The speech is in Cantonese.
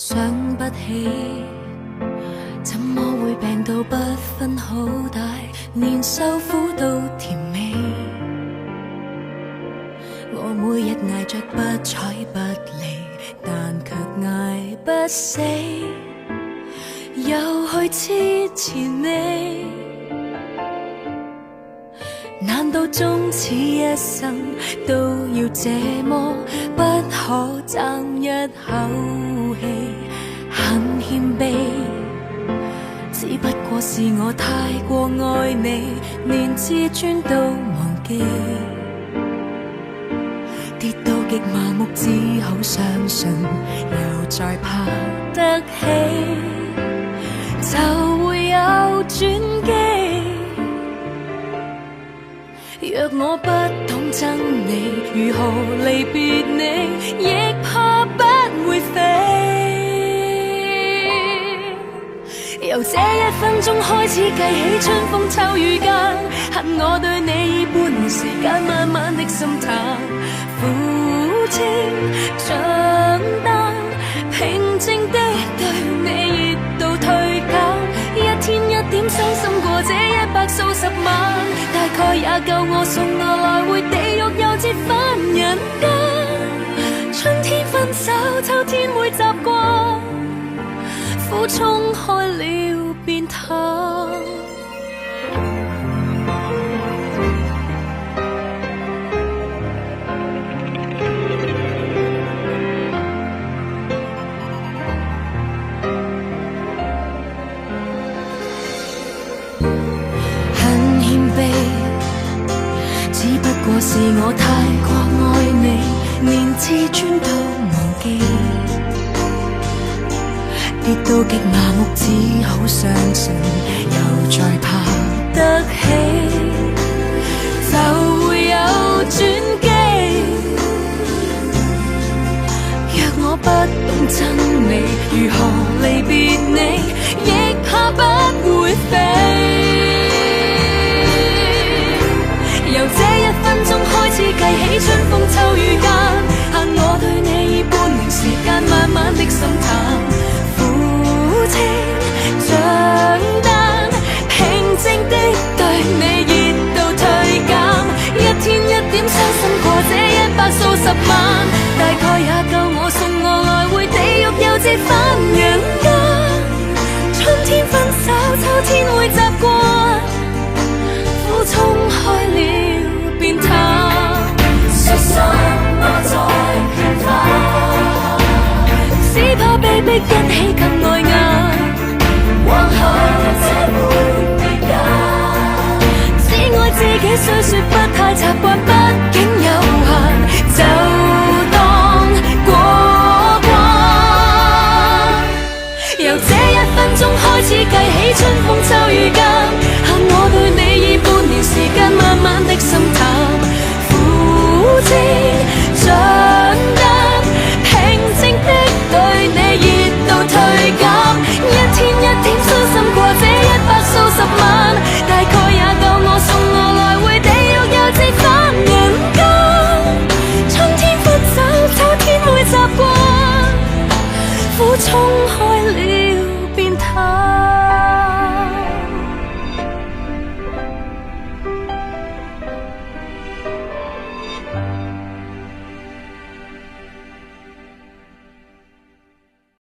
想不起，怎麼會病到不分好歹，連受苦都甜美。我每日捱着不睬不理，但卻捱不死，又去痴纏你。難道終此一生都要這麼不可爭一口氣？很謙卑，只不過是我太過愛你，連自尊都忘記。跌到極麻木，只好相信，又再爬得起，就會有轉機。若我不懂憎你，如何離別你，亦怕不會飛。由這一分鐘開始計起，春風秋雨間，恨我對你以半年時間慢慢的心淡。負清帳單，平靜的對你熱度退減，一天一點傷心過這100數十晚，大概也夠我送我來回地獄又折返人間。春天分手，秋天會習慣，苦衝開了便淡。只不過是我太過愛你，連自尊都忘記。跌到極麻木，只好相信，又再爬得起，就會有轉機。若我不懂憎你，如何離別你，亦怕不會飛。由這一分鐘開始計起，春風秋雨間，恨我對你以半年時間慢慢的心淡。負清帳單，平靜的對你熱度退減，一天一點傷心過這100數十晚，大概也夠我送我來回地獄又折返人間。春天分手，秋天會習慣，苦衝開了便淡。說什麼再騙法，只怕被逼一起更礙眼。或許這會變假，只愛自己雖說不太習慣，畢竟有限，就當過關。由這一分鐘開始計起，春風秋雨間，